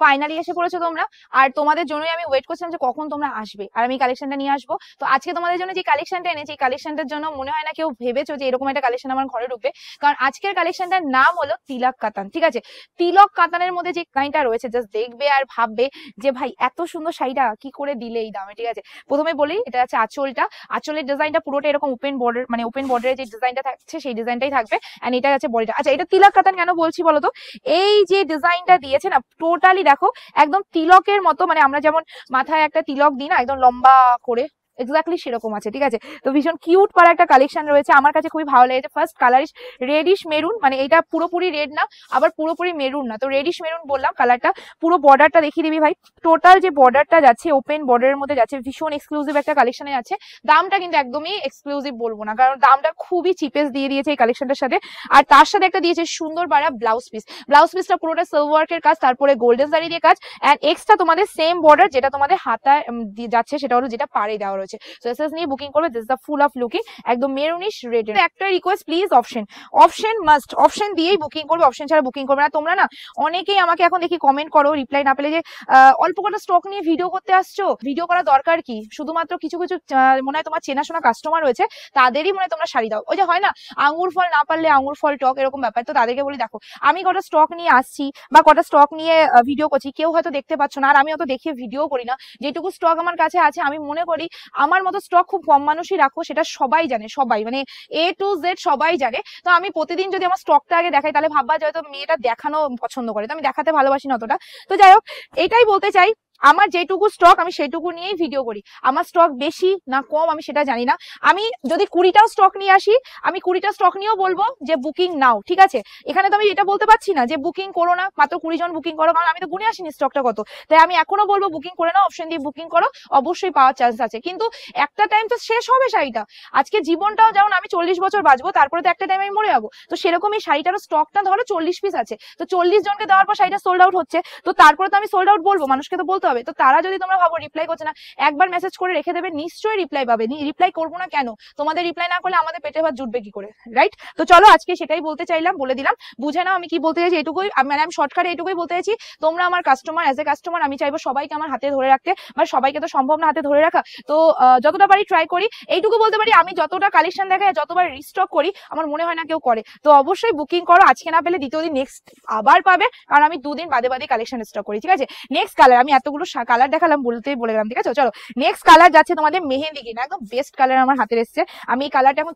Finally এসে পড়েছো তোমরা। আর তোমাদের জন্যই আমি ওয়েট করছিলাম যে কখন তোমরা আসবে, আর আমি কালেকশনটা নিয়ে আসবো। তো আজকে তোমাদের জন্য যে কালেকশনটা এনেছি, এই কালেকশনটার জন্য মনে হয় না কেউ ভেবেছো যে এরকম একটা কালেকশন আমার ঘরে ঢুকবে, কারণ আজকের কালেকশনটার নাম হলো তিলক কাতান। ঠিক আছে, তিলক কাতানের মধ্যে যে ডিজাইনটা রয়েছে জাস্ট দেখবে আর ভাববে যে ভাই এত সুন্দর শাড়িটা কি করে দিলে এই দামে। ঠিক আছে, প্রথমে বলি এটা আছে আঁচলটা। আঁচলের ডিজাইনটা পুরোটা এরকম ওপেন বর্ডার, মানে ওপেন বর্ডারের যে ডিজাইনটা থাকছে সেই ডিজাইনটাই থাকবে। এন্ড এটা আছে বডিটা। আচ্ছা, এটা তিলক কাতান কেন বলছি বলো তো? এই যে ডিজাইনটা দিয়েছে না, টোটালি দেখো একদম তিলকের মতো, মানে আমরা যেমন মাথায় একটা তিলক দিই না একদম লম্বা করে, এক্স্যাক্টলি সেরকম আছে। ঠিক আছে, তো ভীষণ কিউট পারা একটা কালেকশন রয়েছে, আমার কাছে খুবই ভালো লেগেছে। ফার্স্ট কালার ইস রেডিশ মেরুন, মানে এটা পুরোপুরি রেড না আবার পুরোপুরি মেরুন না, তো রেডিশ মেরুন বললাম কালারটা। পুরো বর্ডারটা দেখিয়ে দিবি ভাই, টোটাল যে বর্ডারটা যাচ্ছে ওপেন বর্ডারের মধ্যে যাচ্ছে, ভীষণ এক্সক্লুসিভ একটা কালেকশনে যাচ্ছে। দামটা কিন্তু একদমই এক্সক্লুসিভ বলবো না, কারণ দামটা খুবই চিপেস্ট দিয়ে দিয়েছে এই কালেকশনটার সাথে। আর তার সাথে একটা দিয়েছে সুন্দর পারা ব্লাউজ পিস। ব্লাউজ পিসটা পুরোটা সিলভার ওয়ার্কের কাজ, তারপরে গোল্ডেন জারি দিয়ে কাজ, এন্ড এক্সট্রা তোমাদের সেম বর্ডার যেটা তোমাদের হাতায় যাচ্ছে সেটা হলো যেটা পাড়ে দেওয়া রয়েছে। তো এসএস নিয়ে বুকিং করবে, this the full of looking একদম মেরুনিশ রেড। একটা request please, option must, option দিয়েই বুকিং করবে, অপশন ছাড়া বুকিং করবে না। তোমরা না অনেকেই আমাকে এখন দেখি কমেন্ট করো রিপ্লাই না পেলে যে অল্প কটা স্টক নিয়ে ভিডিও করতে আসছো, ভিডিও করা দরকার কি? শুধুমাত্র কিছু কিছু মনে হয় তোমার চেনাশোনা কাস্টমার রয়েছে, তাদেরই মনে হয় তোমরা শাড়ি দাও। ওই যে হয় না আঙ্গুর ফল না পারলে আঙ্গুর ফল টক, এরকম ব্যাপার। তো তাদেরকে বলি দেখো আমি কটা স্টক নিয়ে আসছি বা কটা স্টক নিয়ে ভিডিও করছি, কেউ হয়তো দেখতে পাচ্ছ না, আর আমি অত দেখিয়ে ভিডিও করি না। যেটুকু স্টক আমার কাছে আছে আমি মনে করি আমার মতো স্টক খুব কম মানুষই রাখো, সেটা সবাই জানে, সবাই মানে A to Z সবাই জানে। তো আমি প্রতিদিন যদি আমার স্টকটা আগে দেখাই তাহলে ভাববা যে হয়তো মেয়েটা দেখানো পছন্দ করে, তো আমি দেখাতে ভালোবাসি না অতটা। তো যাই হোক, এটাই বলতে চাই, আমার যেটুকু স্টক আমি সেইটুকু নিয়েই ভিডিও করি। আমার স্টক বেশি না কম আমি সেটা জানি না। আমি যদি 20টাও স্টক নিয়ে আসি, আমি 20টা স্টক নিয়েও বলবো যে বুকিং নাও। ঠিক আছে, এখানে তো আমি এটা বলতে পারছি না যে বুকিং করো না, মাত্র 20 জন বুকিং করো, কারণ আমি তো গুনে আসিনি স্টকটা কত। তাই আমি এখনো বলবো বুকিং করে নাও, অপশন দিয়ে বুকিং করো, অবশ্যই পাওয়ার চান্স আছে। কিন্তু একটা টাইম তো শেষ হবে শাড়িটা। আজকে জীবনটাও যেমন আমি 40 বছর বাঁচবো, তারপরে তো একটা টাইম আমি মরে যাবো। তো সেরকম এই শাড়িটারও স্টকটা ধরো 40 পিস আছে, তো 40 জনকে দেওয়ার পর শাড়িটা সোল্ড আউট হচ্ছে, তো তারপরে তো আমি সোল্ড আউট বলবো, মানুষকে তো বলতে হবে। তো তারা যদি তোমরা ভাবো রিপ্লাই করছে না, একবার মেসেজ করে রেখে দেবে, নিশ্চয়ই রিপ্লাই পাবে। রিপ্লাই করবো না কেন? তোমাদের রিপ্লাই না করলে আমাদের পেটে ভাত জুটবে কি করে, রাইট? তো চলো আজকে সেটাই বলতে চাইলাম, বলে দিলাম, বুঝে নাও আমি কি বলতে চাইছি। এটুকুই মানে আমি শর্টকাটে এটুকুই বলতে চাইছি, তোমরা আমার কাস্টমার, এজ এ কাস্টমার আমি চাইবো সবাইকে আমার হাতে ধরে রাখতে, মানে সবাইকে তো সম্ভব না হাতে ধরে রাখা, তো যতটা পারি ট্রাই করি। এইটুকু বলতে পারি, আমি যতটা কালেকশন দেখাই, যতবার রিস্টক করি, আমার মনে হয় না কেউ করে। তো অবশ্যই বুকিং করো, আজকে না পেলে দ্বিতীয় দিন নেক্সট আবার পাবে, কারণ আমি 2 দিন বাদে বাদে কালেকশন স্টক করি। ঠিক আছে, নেক্সট কালার, আমি এতগুলো কালার দেখালাম বলতেই বলে গেলাম। ঠিক আছে, চলো নেক্সট কালার যাচ্ছে তোমাদের মেহেন্দি গ্রিন, একদম বেস্ট কালার আমার হাতে এসছে। আমি এই কালারটা এখন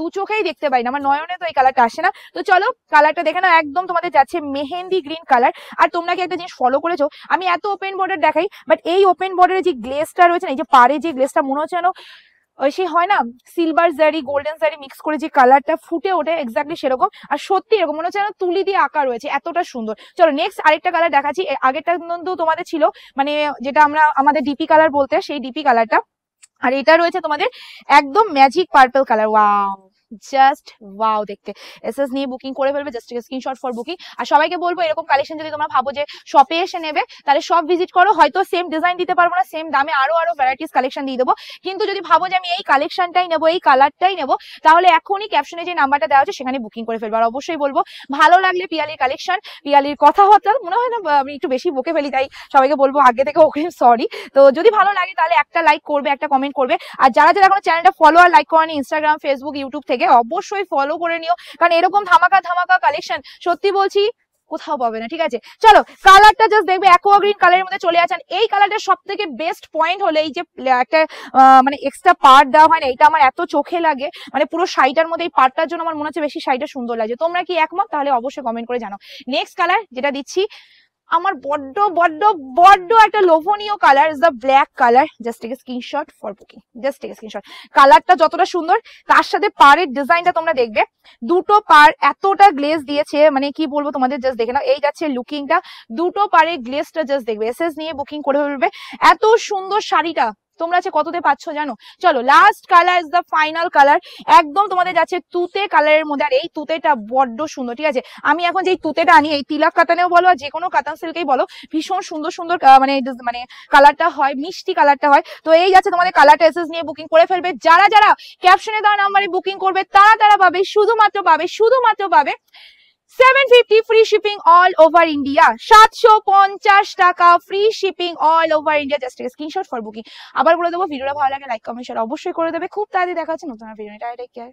দু চোখেই দেখতে পাই না, আমার নয়নে তো এই কালারটা আসে না। তো চলো কালারটা দেখে নাও, একদম তোমাদের যাচ্ছে মেহেন্দি গ্রিন কালার। আর তোমরা কি একটা জিনিস ফলো করেছো, আমি এত ওপেন বর্ডার দেখাই, বাট এই ওপেন বর্ডারের যে গ্লেসটা রয়েছে না, এই যে পাড়ে যে গ্লেসটা, মনে হচ্ছে যেন ওই সে হয় না সিলভার জারি গোল্ডেন জারি মিক্স করে যে কালারটা ফুটে ওঠে, এক্স্যাক্টলি সেরকম। আর সত্যি এরকম মনে হচ্ছে যেন তুলি দিয়ে আঁকা রয়েছে, এতটা সুন্দর। চলো নেক্সট আরেকটা কালার দেখাচ্ছি। আগেরটা কিন্তু তোমাদের ছিল মানে যেটা আমরা আমাদের ডিপি কালার বলতে, সেই ডিপি কালারটা। আর এটা রয়েছে তোমাদের একদম magic purple colour. Wow, just wow দেখতে। এসএস নিয়ে বুকিং করে ফেলবে, জাস্ট স্ক্রিনশট ফর বুকিং। আর সবাইকে বলবো এরকম কালেকশন যদি তোমরা ভাবো যে শপে এসে নেবে, তাহলে শপ ভিজিট করো। হয়তো সেম ডিজাইন দিতে পারবো না, সেম দামে আরো আরো ভ্যারাইটিস কালেকশন দিয়ে দেবো, কিন্তু যদি ভাবো যে আমি এই কালেকশনটাই নেবো, এই কালারটাই নেবো, তাহলে এখনই ক্যাপশনে যে নাম্বারটা দেওয়া আছে সেখানে বুকিং করে ফেলবো। আর অবশ্যই বলবো ভালো লাগলে পিয়ালির কালেকশন, পিয়ালির কথাবার্তা মনে হয় না আমি একটু বেশি বকে ফেলি, তাই সবাইকে বলবো আগে থেকে ওকে সরি। তো যদি ভালো লাগে তাহলে একটা লাইক করবে, একটা কমেন্ট করবে। আর যারা যারা এখনো চ্যানেলটা ফলো আর লাইক করেনি ইনস্টাগ্রাম, ফেসবুক, ইউটিউব থেকে, অবশ্যই ফলো করে নিও, কারণ এরকম ধামাকা ধামাকা কালেকশন সত্যি বলছি কোথাও পাবে না। ঠিক আছে, চলো কালারটা জাস্ট দেখবে, অ্যাকোয়া গ্রিন কালারের মধ্যে চলে আসেন। এই কালারটার সব থেকে বেস্ট পয়েন্ট হলো এই যে একটা মানে এক্সট্রা পার্ট দেওয়া হয় না, এটা আমার এত চোখে লাগে, মানে পুরো শাড়িটার মধ্যে এই পার্টটার জন্য আমার মনে হচ্ছে বেশি শাড়িটা সুন্দর লাগে। তোমরা কি একমত? তাহলে অবশ্যই কমেন্ট করে জানাও। নেক্সট কালার যেটা দিচ্ছি, আমার বড্ড বড্ড বড্ড একটা লোভনীয় colour, is the black colour. Just take a screenshot for booking, just take a screenshot. কালারটা যতটা সুন্দর, তার সাথে পাড়ের ডিজাইনটা তোমরা দেখবে, দুটো পাড় এতটা গ্লেজ দিয়েছে, মানে কি বলবো তোমাদের, জাস্ট দেখে নাও। এই যাচ্ছে লুকিংটা, দুটো পাড়ে গ্লেজটা জাস্ট দেখবে। এসএস নিয়ে বুকিং করে ফেলবে। এত সুন্দর শাড়িটা তোমরা আছে কততে পাচ্ছ জানো? চলো last colour is the final colour, একদম তোমাদের যাচ্ছে তুতে কালারের মধ্যে। আর এই তুতেটা বড্ড সুন্দর। ঠিক আছে, আমি এখন যেই তুতেটা আনি, এই তিলক কাতানেও বলো আর যে কোনো কাতান সিল্কেই বলো, ভীষণ সুন্দর সুন্দর মানে কালারটা হয়, মিষ্টি কালারটা হয়। তো এই যাচ্ছে তোমাদের কালারটা, এসএস নিয়ে বুকিং করে ফেলবে। যারা যারা ক্যাপশনে দেওয়া নাম্বারে বুকিং করবে তারা তারা পাবে, শুধুমাত্র পাবে 750 free shipping all over India, 750 টাকা free shipping all over India. Just screenshot for booking. আবার বলে দেবো, ভিডিওটা ভালো লাগে লাইক কমেন্ট শেয়ার অবশ্যই করে দেবে। খুব তাড়াতাড়ি দেখা হচ্ছে নতুন ভিডিও। Take care.